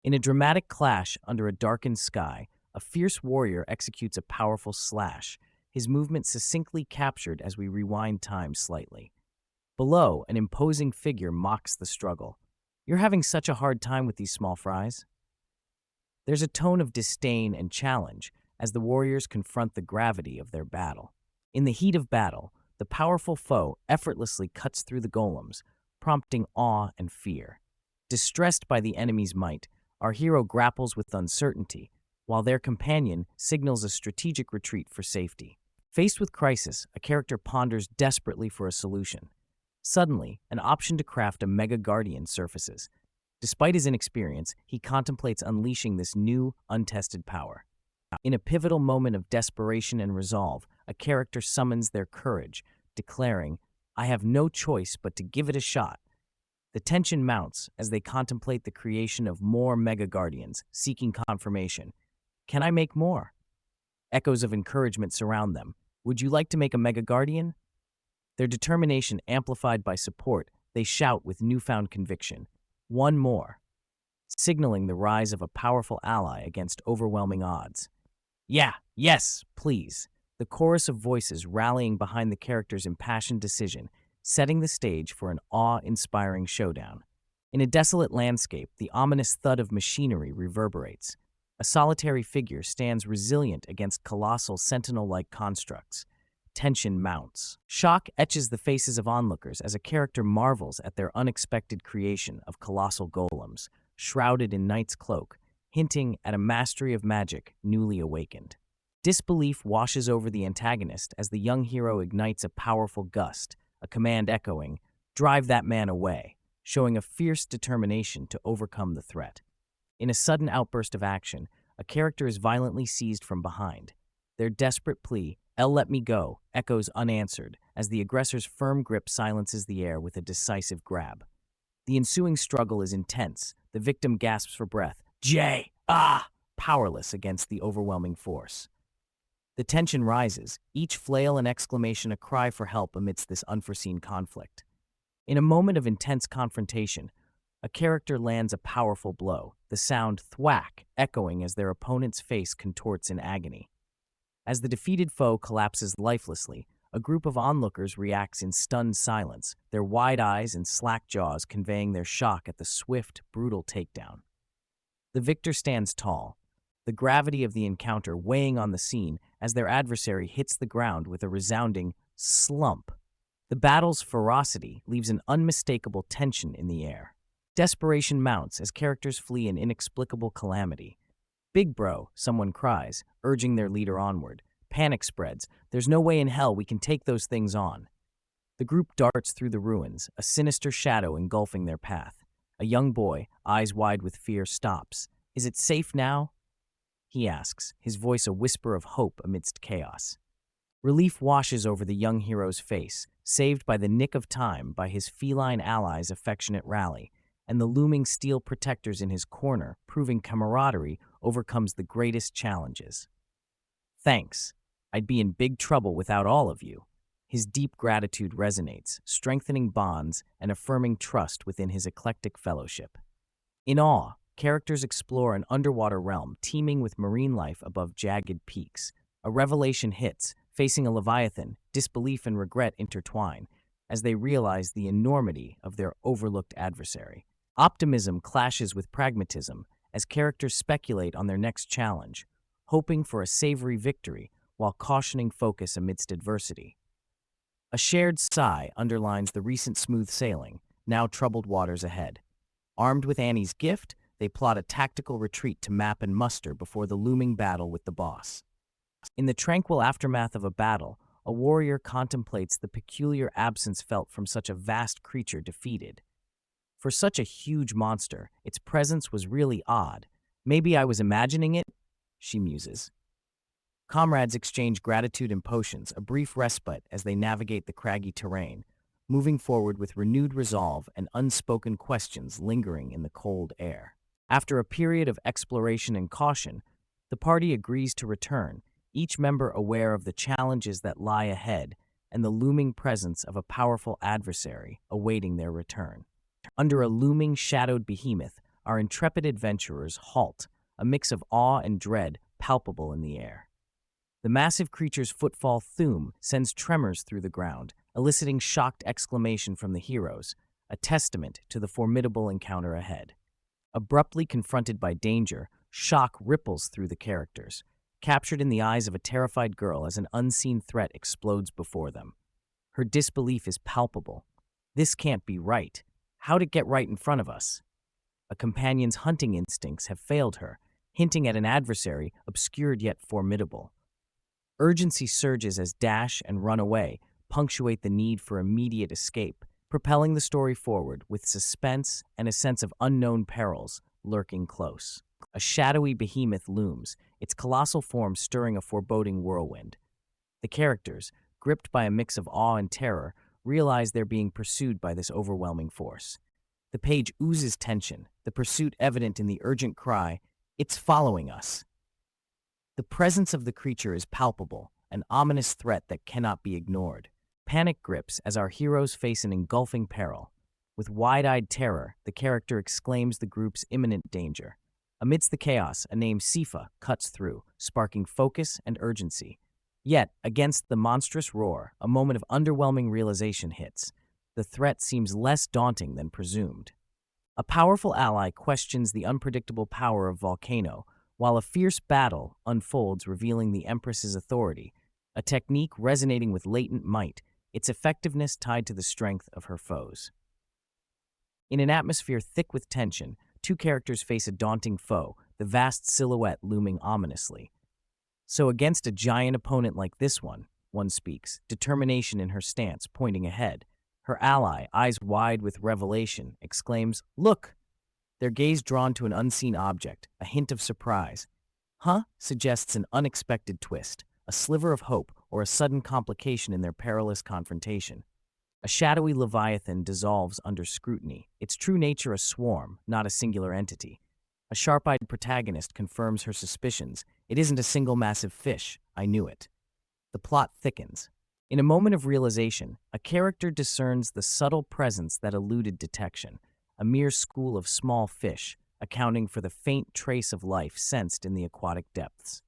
In a dramatic clash under a darkened sky, a fierce warrior executes a powerful slash, his movement succinctly captured as we rewind time slightly. Below, an imposing figure mocks the struggle. "You're having such a hard time with these small fries?" There's a tone of disdain and challenge as the warriors confront the gravity of their battle. In the heat of battle, the powerful foe effortlessly cuts through the golems, prompting awe and fear. Distressed by the enemy's might, our hero grapples with uncertainty, while their companion signals a strategic retreat for safety. Faced with crisis, a character ponders desperately for a solution. Suddenly, an option to craft a Mega Guardian surfaces. Despite his inexperience, he contemplates unleashing this new, untested power. In a pivotal moment of desperation and resolve, a character summons their courage, declaring, "I have no choice but to give it a shot." The tension mounts as they contemplate the creation of more Mega Guardians, seeking confirmation. "Can I make more?" Echoes of encouragement surround them. "Would you like to make a Mega Guardian?" Their determination amplified by support, they shout with newfound conviction, "One more," signaling the rise of a powerful ally against overwhelming odds. "Yeah, yes, please." The chorus of voices rallying behind the character's impassioned decision, setting the stage for an awe-inspiring showdown. In a desolate landscape, the ominous thud of machinery reverberates. A solitary figure stands resilient against colossal sentinel-like constructs. Tension mounts. Shock etches the faces of onlookers as a character marvels at their unexpected creation of colossal golems, shrouded in night's cloak, hinting at a mastery of magic newly awakened. Disbelief washes over the antagonist as the young hero ignites a powerful gust, a command echoing, "Drive that man away," showing a fierce determination to overcome the threat. In a sudden outburst of action, a character is violently seized from behind. Their desperate plea, "Let me go," echoes unanswered as the aggressor's firm grip silences the air with a decisive grab. The ensuing struggle is intense. The victim gasps for breath, powerless against the overwhelming force. The tension rises, each flail and exclamation a cry for help amidst this unforeseen conflict. In a moment of intense confrontation, a character lands a powerful blow, the sound thwack echoing as their opponent's face contorts in agony. As the defeated foe collapses lifelessly, a group of onlookers reacts in stunned silence, their wide eyes and slack jaws conveying their shock at the swift, brutal takedown. The victor stands tall, the gravity of the encounter weighing on the scene as their adversary hits the ground with a resounding slump. The battle's ferocity leaves an unmistakable tension in the air. Desperation mounts as characters flee an inexplicable calamity. "Big bro," someone cries, urging their leader onward. Panic spreads. "There's no way in hell we can take those things on." The group darts through the ruins, a sinister shadow engulfing their path. A young boy, eyes wide with fear, stops. "Is it safe now?" he asks, his voice a whisper of hope amidst chaos. Relief washes over the young hero's face, saved by the nick of time by his feline allies' affectionate rally, and the looming steel protectors in his corner, proving camaraderie overcomes the greatest challenges. "Thanks. I'd be in big trouble without all of you." His deep gratitude resonates, strengthening bonds and affirming trust within his eclectic fellowship. In awe, characters explore an underwater realm teeming with marine life above jagged peaks. A revelation hits, facing a leviathan, disbelief and regret intertwine as they realize the enormity of their overlooked adversary. Optimism clashes with pragmatism as characters speculate on their next challenge, hoping for a savory victory while cautioning focus amidst adversity. A shared sigh underlines the recent smooth sailing, now troubled waters ahead. Armed with Annie's gift, they plot a tactical retreat to map and muster before the looming battle with the boss. In the tranquil aftermath of a battle, a warrior contemplates the peculiar absence felt from such a vast creature defeated. For such a huge monster, its presence was really odd. "Maybe I was imagining it," she muses. Comrades exchange gratitude and potions, a brief respite as they navigate the craggy terrain, moving forward with renewed resolve and unspoken questions lingering in the cold air. After a period of exploration and caution, the party agrees to return, each member aware of the challenges that lie ahead and the looming presence of a powerful adversary awaiting their return. Under a looming, shadowed behemoth, our intrepid adventurers halt, a mix of awe and dread palpable in the air. The massive creature's footfall thoom sends tremors through the ground, eliciting shocked exclamation from the heroes, a testament to the formidable encounter ahead. Abruptly confronted by danger, shock ripples through the characters, captured in the eyes of a terrified girl as an unseen threat explodes before them. Her disbelief is palpable. This can't be right. How'd it get right in front of us? A companion's hunting instincts have failed her, hinting at an adversary obscured yet formidable. Urgency surges as dash and run away punctuate the need for immediate escape, propelling the story forward with suspense and a sense of unknown perils lurking close. A shadowy behemoth looms, its colossal form stirring a foreboding whirlwind. The characters, gripped by a mix of awe and terror, realize they're being pursued by this overwhelming force. The page oozes tension, the pursuit evident in the urgent cry, "It's following us." The presence of the creature is palpable, an ominous threat that cannot be ignored. Panic grips as our heroes face an engulfing peril. With wide-eyed terror, the character exclaims the group's imminent danger. Amidst the chaos, a name Sifa cuts through, sparking focus and urgency. Yet, against the monstrous roar, a moment of underwhelming realization hits. The threat seems less daunting than presumed. A powerful ally questions the unpredictable power of Volcano, while a fierce battle unfolds revealing the Empress's authority, a technique resonating with latent might, its effectiveness tied to the strength of her foes. In an atmosphere thick with tension, two characters face a daunting foe, the vast silhouette looming ominously. So against a giant opponent like this one speaks, determination in her stance, pointing ahead. Her ally, eyes wide with revelation, exclaims, "Look!" Their gaze drawn to an unseen object, a hint of surprise. "Huh?" suggests an unexpected twist, a sliver of hope, or a sudden complication in their perilous confrontation. A shadowy leviathan dissolves under scrutiny, its true nature a swarm, not a singular entity. A sharp-eyed protagonist confirms her suspicions. "It isn't a single massive fish. I knew it." The plot thickens. In a moment of realization, a character discerns the subtle presence that eluded detection, a mere school of small fish, accounting for the faint trace of life sensed in the aquatic depths.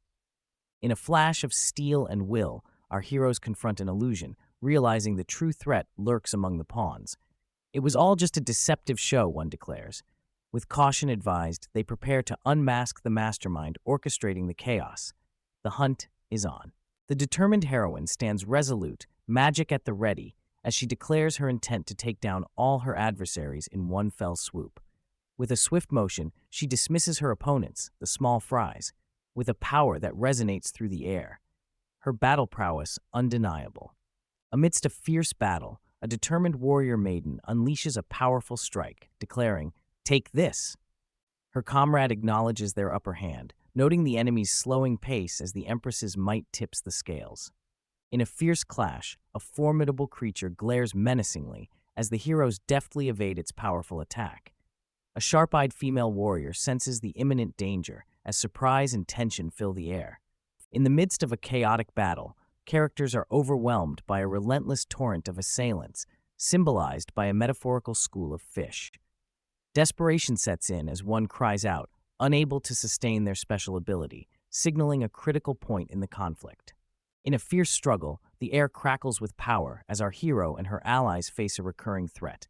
In a flash of steel and will, our heroes confront an illusion, realizing the true threat lurks among the pawns. It was all just a deceptive show, one declares. With caution advised, they prepare to unmask the mastermind orchestrating the chaos. The hunt is on. The determined heroine stands resolute, magic at the ready, as she declares her intent to take down all her adversaries in one fell swoop. With a swift motion, she dismisses her opponents, the small fries, with a power that resonates through the air. Her battle prowess undeniable. Amidst a fierce battle, a determined warrior maiden unleashes a powerful strike, declaring, "Take this!" Her comrade acknowledges their upper hand, noting the enemy's slowing pace as the Empress's might tips the scales. In a fierce clash, a formidable creature glares menacingly as the heroes deftly evade its powerful attack. A sharp-eyed female warrior senses the imminent danger as surprise and tension fill the air. In the midst of a chaotic battle, characters are overwhelmed by a relentless torrent of assailants, symbolized by a metaphorical school of fish. Desperation sets in as one cries out, unable to sustain their special ability, signaling a critical point in the conflict. In a fierce struggle, the air crackles with power as our hero and her allies face a recurring threat.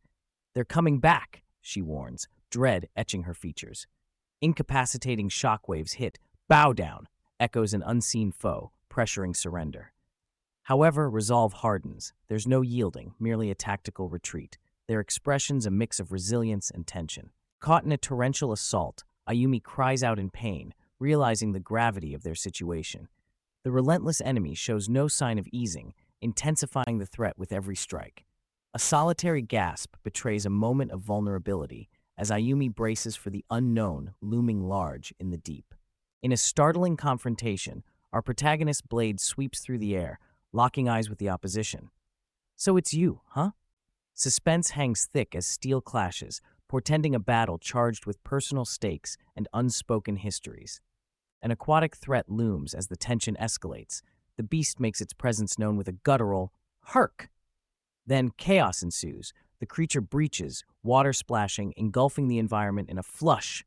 "They're coming back," she warns, dread etching her features. Incapacitating shockwaves hit, "Bow down," echoes an unseen foe, pressuring surrender. However, resolve hardens. There's no yielding, merely a tactical retreat. Their expressions a mix of resilience and tension. Caught in a torrential assault, Ayumi cries out in pain, realizing the gravity of their situation. The relentless enemy shows no sign of easing, intensifying the threat with every strike. A solitary gasp betrays a moment of vulnerability as Ayumi braces for the unknown looming large in the deep. In a startling confrontation, our protagonist's blade sweeps through the air, locking eyes with the opposition. "So it's you, huh?" Suspense hangs thick as steel clashes, portending a battle charged with personal stakes and unspoken histories. An aquatic threat looms as the tension escalates. The beast makes its presence known with a guttural "hark!" Then chaos ensues. The creature breaches, water splashing, engulfing the environment in a flush.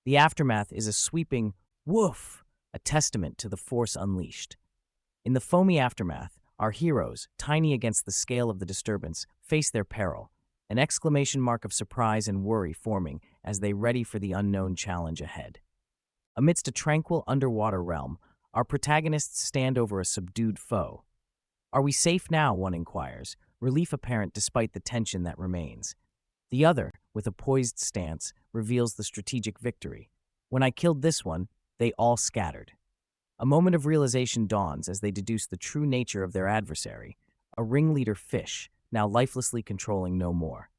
The aftermath is a sweeping woof, a testament to the force unleashed. In the foamy aftermath, our heroes, tiny against the scale of the disturbance, face their peril, an exclamation mark of surprise and worry forming as they ready for the unknown challenge ahead. Amidst a tranquil underwater realm, our protagonists stand over a subdued foe. Are we safe now, one inquires, relief apparent despite the tension that remains. The other, with a poised stance, reveals the strategic victory. When I killed this one, they all scattered. A moment of realization dawns as they deduce the true nature of their adversary, a ringleader fish, now lifelessly controlling no more.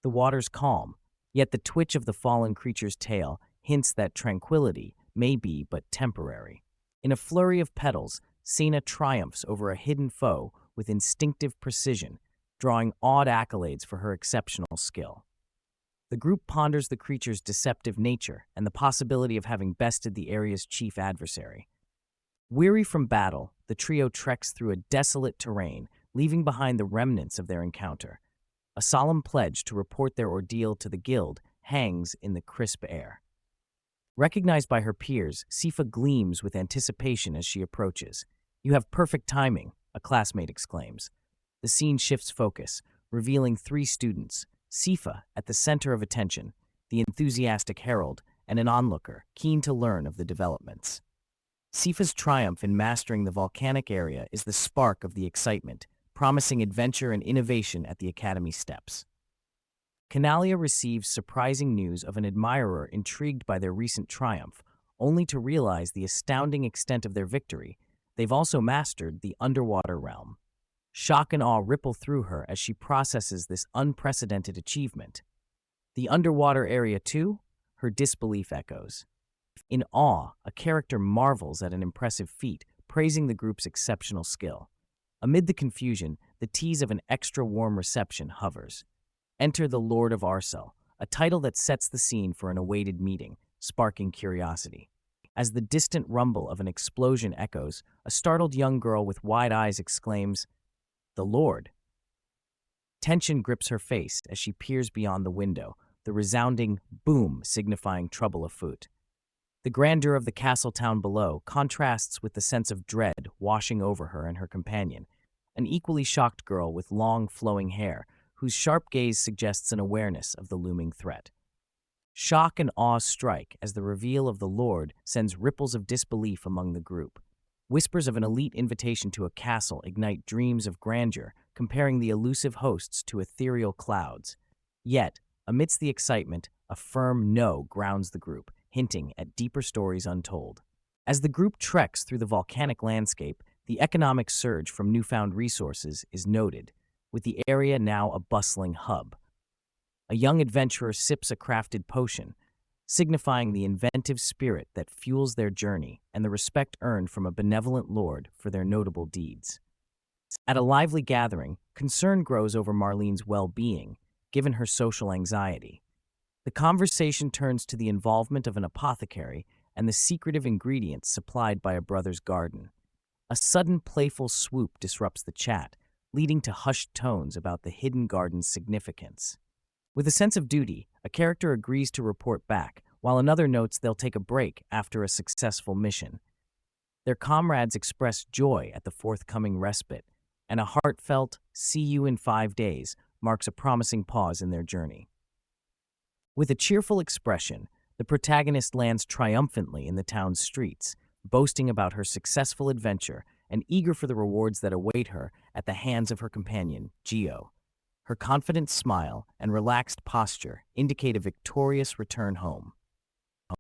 The water's calm, yet the twitch of the fallen creature's tail hints that tranquility may be but temporary. In a flurry of petals, Cena triumphs over a hidden foe with instinctive precision, drawing awed accolades for her exceptional skill. The group ponders the creature's deceptive nature and the possibility of having bested the area's chief adversary. Weary from battle, the trio treks through a desolate terrain, leaving behind the remnants of their encounter. A solemn pledge to report their ordeal to the guild hangs in the crisp air. Recognized by her peers, Sifa gleams with anticipation as she approaches. "You have perfect timing," a classmate exclaims. The scene shifts focus, revealing three students, Sifa at the center of attention, the enthusiastic herald, and an onlooker, keen to learn of the developments. Sifa's triumph in mastering the volcanic area is the spark of the excitement, promising adventure and innovation at the academy steps. Canalia receives surprising news of an admirer intrigued by their recent triumph, only to realize the astounding extent of their victory. They've also mastered the underwater realm. Shock and awe ripple through her as she processes this unprecedented achievement. The underwater area too? Her disbelief echoes. In awe, a character marvels at an impressive feat, praising the group's exceptional skill. Amid the confusion, the tease of an extra warm reception hovers. Enter the Lord of Arcel, a title that sets the scene for an awaited meeting, sparking curiosity. As the distant rumble of an explosion echoes, a startled young girl with wide eyes exclaims, "The Lord!" Tension grips her face as she peers beyond the window, the resounding boom signifying trouble afoot. The grandeur of the castle town below contrasts with the sense of dread washing over her and her companion, an equally shocked girl with long, flowing hair, whose sharp gaze suggests an awareness of the looming threat. Shock and awe strike as the reveal of the Lord sends ripples of disbelief among the group. Whispers of an elite invitation to a castle ignite dreams of grandeur, comparing the elusive hosts to ethereal clouds. Yet, amidst the excitement, a firm no grounds the group, hinting at deeper stories untold. As the group treks through the volcanic landscape, the economic surge from newfound resources is noted, with the area now a bustling hub. A young adventurer sips a crafted potion, signifying the inventive spirit that fuels their journey and the respect earned from a benevolent lord for their notable deeds. At a lively gathering, concern grows over Marlene's well-being, given her social anxiety. The conversation turns to the involvement of an apothecary and the secretive ingredients supplied by a brother's garden. A sudden playful swoop disrupts the chat, leading to hushed tones about the hidden garden's significance. With a sense of duty, a character agrees to report back, while another notes they'll take a break after a successful mission. Their comrades express joy at the forthcoming respite, and a heartfelt "see you in 5 days" marks a promising pause in their journey. With a cheerful expression, the protagonist lands triumphantly in the town's streets, boasting about her successful adventure and eager for the rewards that await her at the hands of her companion, Geo. Her confident smile and relaxed posture indicate a victorious return home.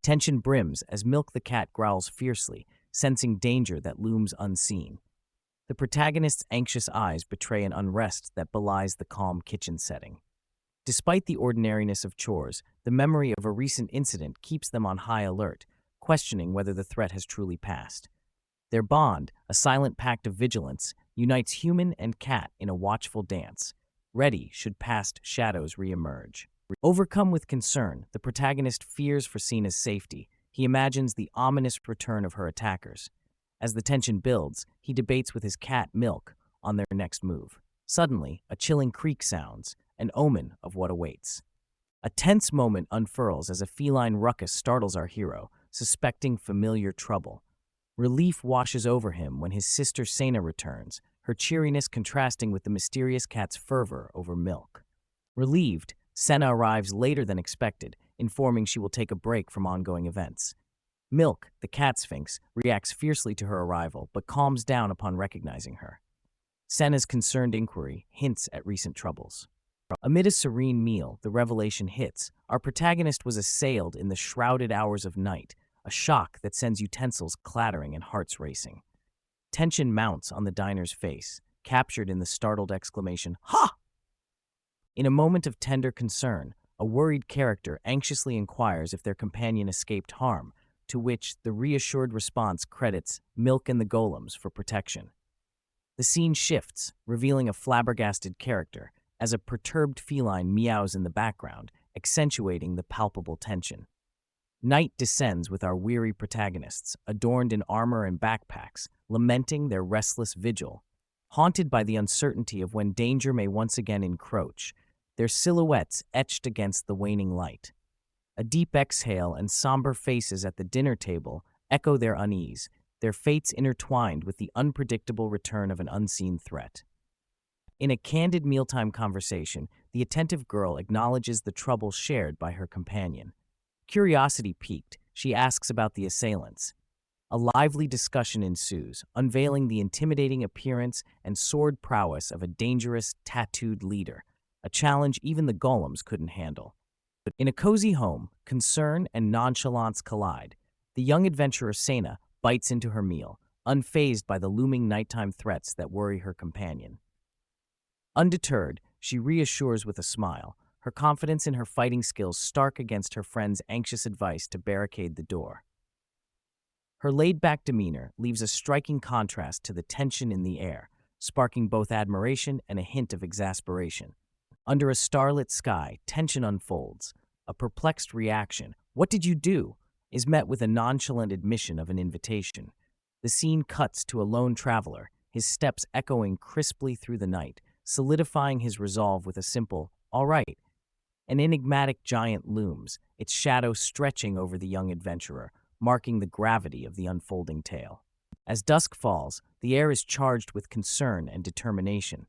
Tension brims as Milk the cat growls fiercely, sensing danger that looms unseen. The protagonist's anxious eyes betray an unrest that belies the calm kitchen setting. Despite the ordinariness of chores, the memory of a recent incident keeps them on high alert, questioning whether the threat has truly passed. Their bond, a silent pact of vigilance, unites human and cat in a watchful dance, ready should past shadows reemerge. Overcome with concern, the protagonist fears for Cena's safety. He imagines the ominous return of her attackers. As the tension builds, he debates with his cat Milk on their next move. Suddenly, a chilling creak sounds, an omen of what awaits. A tense moment unfurls as a feline ruckus startles our hero, suspecting familiar trouble. Relief washes over him when his sister Sena returns, her cheeriness contrasting with the mysterious cat's fervor over milk. Relieved, Senna arrives later than expected, informing she will take a break from ongoing events. Milk, the cat sphinx, reacts fiercely to her arrival but calms down upon recognizing her. Senna's concerned inquiry hints at recent troubles. Amid a serene meal, the revelation hits. Our protagonist was assailed in the shrouded hours of night, a shock that sends utensils clattering and hearts racing. Tension mounts on the diner's face, captured in the startled exclamation, "Ha!" In a moment of tender concern, a worried character anxiously inquires if their companion escaped harm, to which the reassured response credits Milk and the Golems for protection. The scene shifts, revealing a flabbergasted character, as a perturbed feline meows in the background, accentuating the palpable tension. Night descends with our weary protagonists, adorned in armor and backpacks, lamenting their restless vigil. Haunted by the uncertainty of when danger may once again encroach, their silhouettes etched against the waning light. A deep exhale and somber faces at the dinner table echo their unease, their fates intertwined with the unpredictable return of an unseen threat. In a candid mealtime conversation, the attentive girl acknowledges the trouble shared by her companion. Curiosity piqued, she asks about the assailants. A lively discussion ensues, unveiling the intimidating appearance and sword prowess of a dangerous, tattooed leader, a challenge even the golems couldn't handle. In a cozy home, concern and nonchalance collide. The young adventurer Sena bites into her meal, unfazed by the looming nighttime threats that worry her companion. Undeterred, she reassures with a smile, her confidence in her fighting skills stark against her friend's anxious advice to barricade the door. Her laid-back demeanor leaves a striking contrast to the tension in the air, sparking both admiration and a hint of exasperation. Under a starlit sky, tension unfolds. A perplexed reaction, "What did you do?" is met with a nonchalant admission of an invitation. The scene cuts to a lone traveler, his steps echoing crisply through the night, solidifying his resolve with a simple, "All right." An enigmatic giant looms, its shadow stretching over the young adventurer, marking the gravity of the unfolding tale. As dusk falls, the air is charged with concern and determination.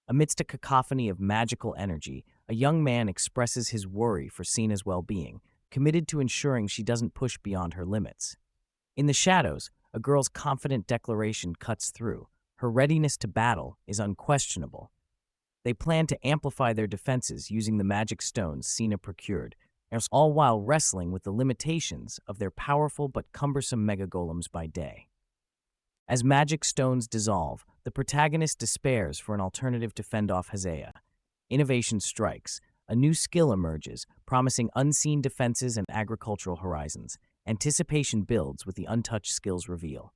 Amidst a cacophony of magical energy, a young man expresses his worry for Sena's well-being, committed to ensuring she doesn't push beyond her limits. In the shadows, a girl's confident declaration cuts through. Her readiness to battle is unquestionable. They plan to amplify their defenses using the magic stones Sena procured, all while wrestling with the limitations of their powerful but cumbersome megagolems by day. As magic stones dissolve, the protagonist despairs for an alternative to fend off Hazea. Innovation strikes. A new skill emerges, promising unseen defenses and agricultural horizons. Anticipation builds with the untouched skills reveal.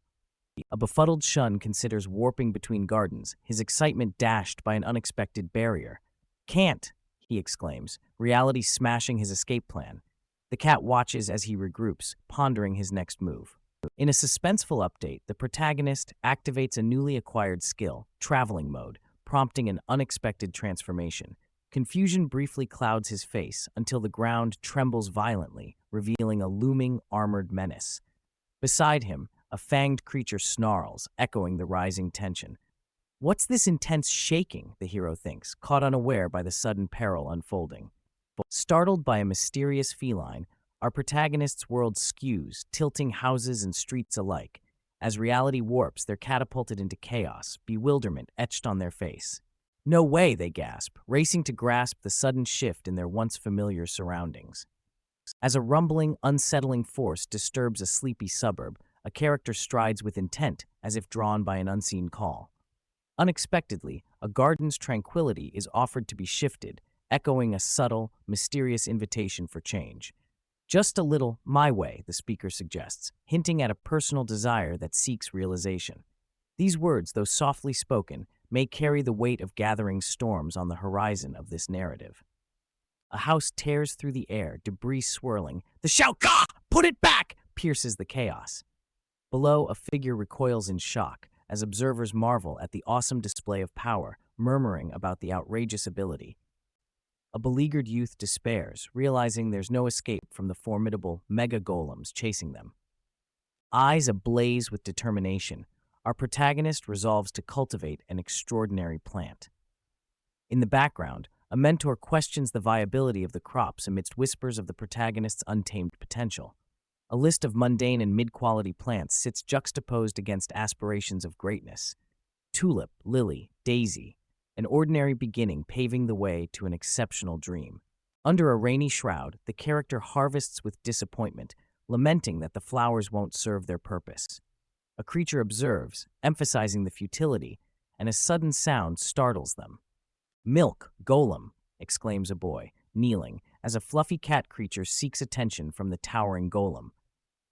A befuddled Shun considers warping between gardens, his excitement dashed by an unexpected barrier. "Can't!" he exclaims, reality smashing his escape plan. The cat watches as he regroups, pondering his next move. In a suspenseful update, the protagonist activates a newly acquired skill, Traveling Mode, prompting an unexpected transformation. Confusion briefly clouds his face until the ground trembles violently, revealing a looming, armored menace. Beside him, a fanged creature snarls, echoing the rising tension. What's this intense shaking, the hero thinks, caught unaware by the sudden peril unfolding. Startled by a mysterious feline, our protagonist's world skews, tilting houses and streets alike. As reality warps, they're catapulted into chaos, bewilderment etched on their face. "No way," they gasp, racing to grasp the sudden shift in their once familiar surroundings. As a rumbling, unsettling force disturbs a sleepy suburb, a character strides with intent, as if drawn by an unseen call. Unexpectedly, a garden's tranquility is offered to be shifted, echoing a subtle, mysterious invitation for change. "Just a little my way," the speaker suggests, hinting at a personal desire that seeks realization. These words, though softly spoken, may carry the weight of gathering storms on the horizon of this narrative. A house tears through the air, debris swirling. The shout, "Gah! Put it back!" pierces the chaos. Below, a figure recoils in shock, as observers marvel at the awesome display of power, murmuring about the outrageous ability. A beleaguered youth despairs, realizing there's no escape from the formidable mega golems chasing them. Eyes ablaze with determination, our protagonist resolves to cultivate an extraordinary plant. In the background, a mentor questions the viability of the crops amidst whispers of the protagonist's untamed potential. A list of mundane and mid-quality plants sits juxtaposed against aspirations of greatness. Tulip, lily, daisy, an ordinary beginning paving the way to an exceptional dream. Under a rainy shroud, the character harvests with disappointment, lamenting that the flowers won't serve their purpose. A creature observes, emphasizing the futility, and a sudden sound startles them. "Milk, golem!" exclaims a boy, kneeling, as a fluffy cat creature seeks attention from the towering golem.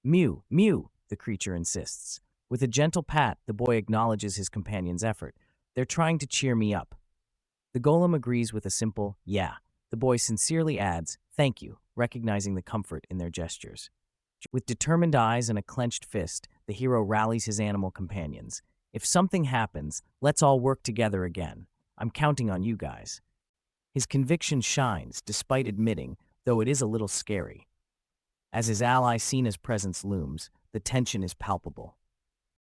"Mew, mew," the creature insists. With a gentle pat, the boy acknowledges his companion's effort. "They're trying to cheer me up." The golem agrees with a simple, "yeah." The boy sincerely adds, "Thank you," recognizing the comfort in their gestures. With determined eyes and a clenched fist, the hero rallies his animal companions. "If something happens, let's all work together again. I'm counting on you guys." His conviction shines, despite admitting, though it is a little scary. As his ally Sina's presence looms, the tension is palpable.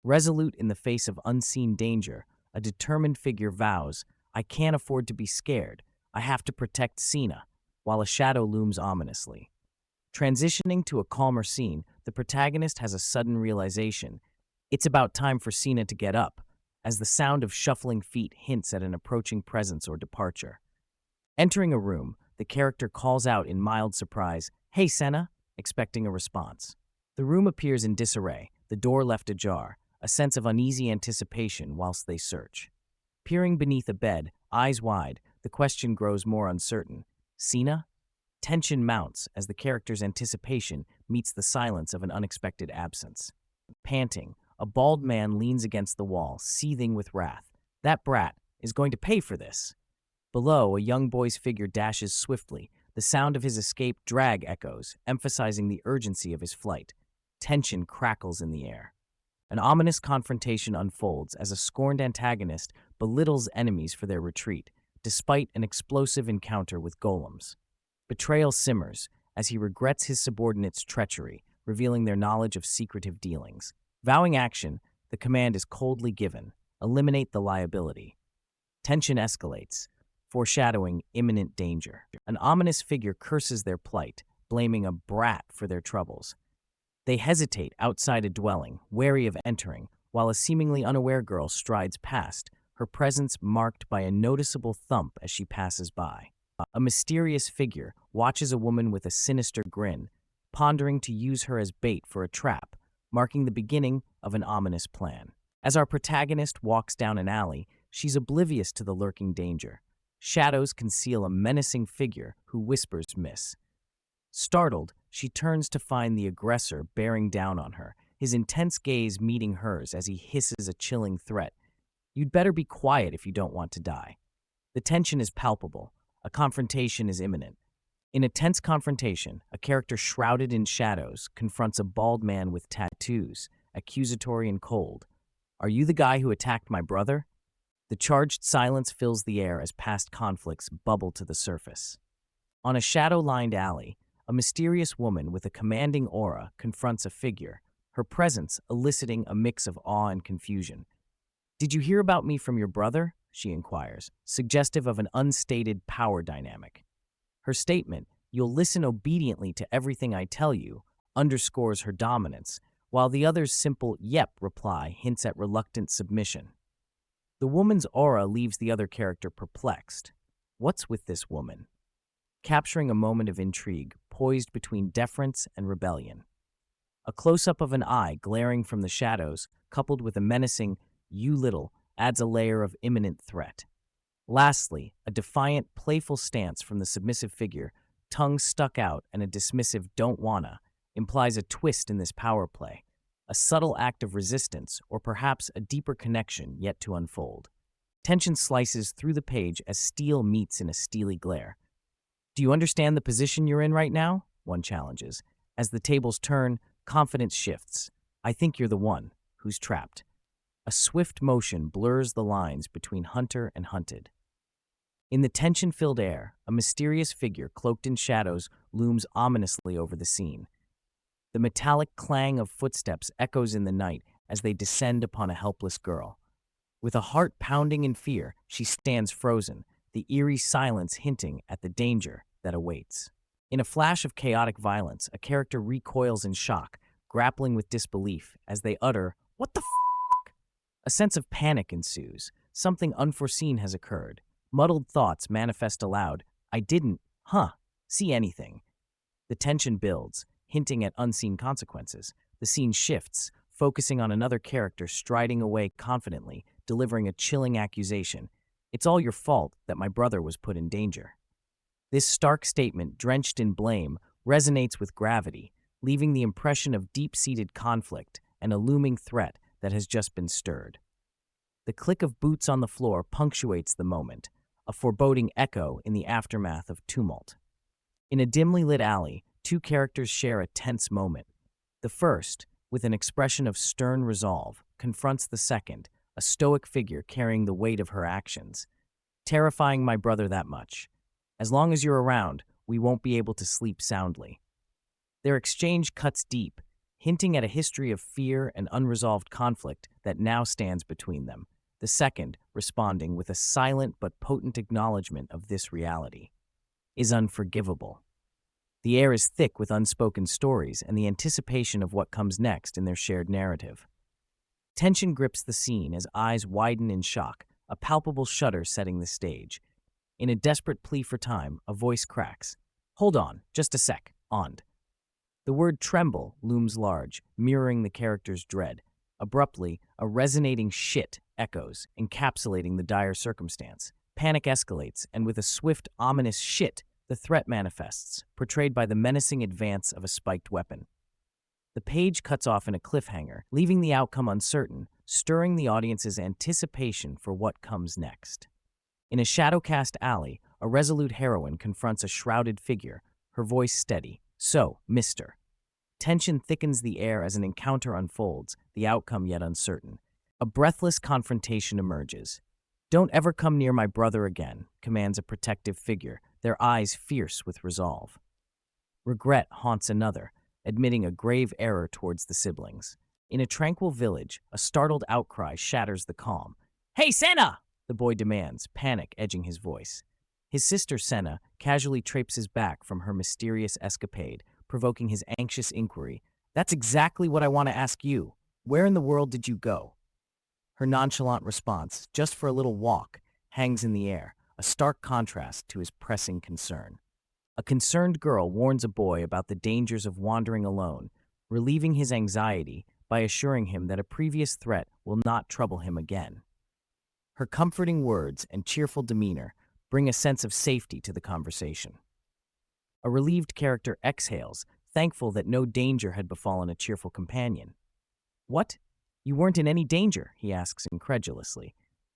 Resolute in the face of unseen danger, a determined figure vows, "I can't afford to be scared. I have to protect Sina," while a shadow looms ominously. Transitioning to a calmer scene, the protagonist has a sudden realization. It's about time for Sina to get up, as the sound of shuffling feet hints at an approaching presence or departure. Entering a room, the character calls out in mild surprise, "Hey, Senna," expecting a response. The room appears in disarray, the door left ajar, a sense of uneasy anticipation whilst they search. Peering beneath a bed, eyes wide, the question grows more uncertain. "Sina?" Tension mounts as the character's anticipation meets the silence of an unexpected absence. Panting, a bald man leans against the wall, seething with wrath. "That brat is going to pay for this." Below, a young boy's figure dashes swiftly. The sound of his escape drag echoes, emphasizing the urgency of his flight. Tension crackles in the air. An ominous confrontation unfolds as a scorned antagonist belittles enemies for their retreat, despite an explosive encounter with golems. Betrayal simmers as he regrets his subordinates' treachery, revealing their knowledge of secretive dealings. Vowing action, the command is coldly given, "Eliminate the liability." Tension escalates, foreshadowing imminent danger. An ominous figure curses their plight, blaming a brat for their troubles. They hesitate outside a dwelling, wary of entering, while a seemingly unaware girl strides past, her presence marked by a noticeable thump as she passes by. A mysterious figure watches a woman with a sinister grin, pondering to use her as bait for a trap, marking the beginning of an ominous plan. As our protagonist walks down an alley, she's oblivious to the lurking danger. Shadows conceal a menacing figure who whispers miss. Startled, she turns to find the aggressor bearing down on her, his intense gaze meeting hers as he hisses a chilling threat. "You'd better be quiet if you don't want to die." The tension is palpable. A confrontation is imminent. In a tense confrontation, a character shrouded in shadows confronts a bald man with tattoos, accusatory and cold. "Are you the guy who attacked my brother?" The charged silence fills the air as past conflicts bubble to the surface. On a shadow-lined alley, a mysterious woman with a commanding aura confronts a figure, her presence eliciting a mix of awe and confusion. "Did you hear about me from your brother?" she inquires, suggestive of an unstated power dynamic. Her statement, "You'll listen obediently to everything I tell you," underscores her dominance, while the other's simple "yep" reply hints at reluctant submission. The woman's aura leaves the other character perplexed. What's with this woman? Capturing a moment of intrigue, poised between deference and rebellion. A close-up of an eye glaring from the shadows, coupled with a menacing "you little," adds a layer of imminent threat. Lastly, a defiant, playful stance from the submissive figure, tongue stuck out and a dismissive "don't wanna," implies a twist in this power play, a subtle act of resistance or perhaps a deeper connection yet to unfold. Tension slices through the page as steel meets in a steely glare. "Do you understand the position you're in right now?" one challenges. As the tables turn, confidence shifts. "I think you're the one who's trapped." A swift motion blurs the lines between hunter and hunted. In the tension-filled air, a mysterious figure cloaked in shadows looms ominously over the scene. The metallic clang of footsteps echoes in the night as they descend upon a helpless girl. With a heart pounding in fear, she stands frozen, the eerie silence hinting at the danger that awaits. In a flash of chaotic violence, a character recoils in shock, grappling with disbelief as they utter, "What the f?" A sense of panic ensues. Something unforeseen has occurred. Muddled thoughts manifest aloud. I didn't, see anything. The tension builds, hinting at unseen consequences. The scene shifts, focusing on another character striding away confidently, delivering a chilling accusation. It's all your fault that my brother was put in danger. This stark statement, drenched in blame, resonates with gravity, leaving the impression of deep-seated conflict and a looming threat that has just been stirred. The click of boots on the floor punctuates the moment, a foreboding echo in the aftermath of tumult. In a dimly lit alley, two characters share a tense moment. The first, with an expression of stern resolve, confronts the second, a stoic figure carrying the weight of her actions. Terrifying my brother that much. As long as you're around, we won't be able to sleep soundly. Their exchange cuts deep, hinting at a history of fear and unresolved conflict that now stands between them. The second, responding with a silent but potent acknowledgement of this reality, is unforgivable. The air is thick with unspoken stories and the anticipation of what comes next in their shared narrative. Tension grips the scene as eyes widen in shock, a palpable shudder setting the stage. In a desperate plea for time, a voice cracks. "Hold on, just a sec, ond." The word tremble looms large, mirroring the character's dread. Abruptly, a resonating shit echoes, encapsulating the dire circumstance. Panic escalates, and with a swift, ominous shit, the threat manifests, portrayed by the menacing advance of a spiked weapon. The page cuts off in a cliffhanger, leaving the outcome uncertain, stirring the audience's anticipation for what comes next. In a shadow-cast alley, a resolute heroine confronts a shrouded figure, her voice steady. "So, mister." Tension thickens the air as an encounter unfolds, the outcome yet uncertain. A breathless confrontation emerges. "Don't ever come near my brother again," commands a protective figure, their eyes fierce with resolve. Regret haunts another, admitting a grave error towards the siblings. In a tranquil village, a startled outcry shatters the calm. "Hey, Senna!" the boy demands, panic edging his voice. His sister Senna casually traipses back from her mysterious escapade, provoking his anxious inquiry. "That's exactly what I want to ask you. Where in the world did you go?" Her nonchalant response, "Just for a little walk," hangs in the air, a stark contrast to his pressing concern. A concerned girl warns a boy about the dangers of wandering alone, relieving his anxiety by assuring him that a previous threat will not trouble him again. Her comforting words and cheerful demeanor bring a sense of safety to the conversation. A relieved character exhales, thankful that no danger had befallen a cheerful companion. "What? You weren't in any danger?" he asks incredulously.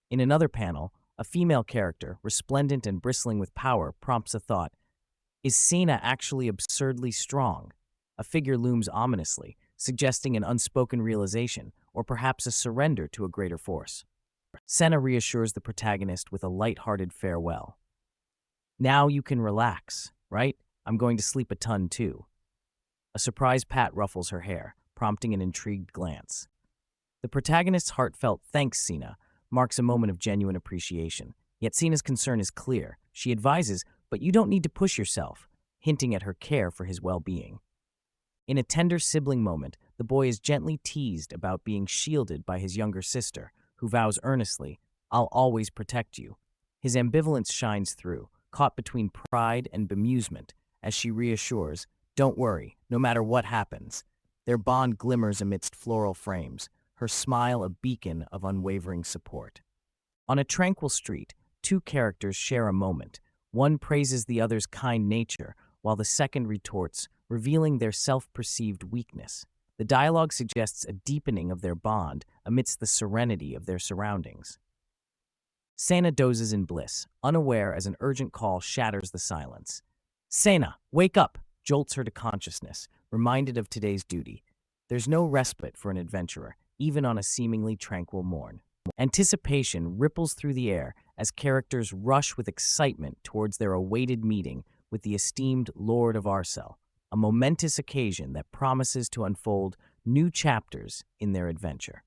In another panel, a female character, resplendent and bristling with power, prompts a thought. Is Sena actually absurdly strong? A figure looms ominously, suggesting an unspoken realization, or perhaps a surrender to a greater force. Senna reassures the protagonist with a light-hearted farewell. "Now you can relax, right? I'm going to sleep a ton too." A surprised pat ruffles her hair, prompting an intrigued glance. The protagonist's heartfelt "thanks, Sena" marks a moment of genuine appreciation. Yet Sena's concern is clear. She advises, "But you don't need to push yourself," hinting at her care for his well-being. In a tender sibling moment, the boy is gently teased about being shielded by his younger sister, who vows earnestly, "I'll always protect you." His ambivalence shines through, caught between pride and bemusement, as she reassures, "Don't worry, no matter what happens." Their bond glimmers amidst floral frames, her smile a beacon of unwavering support. On a tranquil street, two characters share a moment. One praises the other's kind nature, while the second retorts, revealing their self-perceived weakness. The dialogue suggests a deepening of their bond amidst the serenity of their surroundings. Sena dozes in bliss, unaware as an urgent call shatters the silence. "Sena, wake up!" jolts her to consciousness, reminded of today's duty. There's no respite for an adventurer, even on a seemingly tranquil morn. Anticipation ripples through the air as characters rush with excitement towards their awaited meeting with the esteemed Lord of Arcel, a momentous occasion that promises to unfold new chapters in their adventure.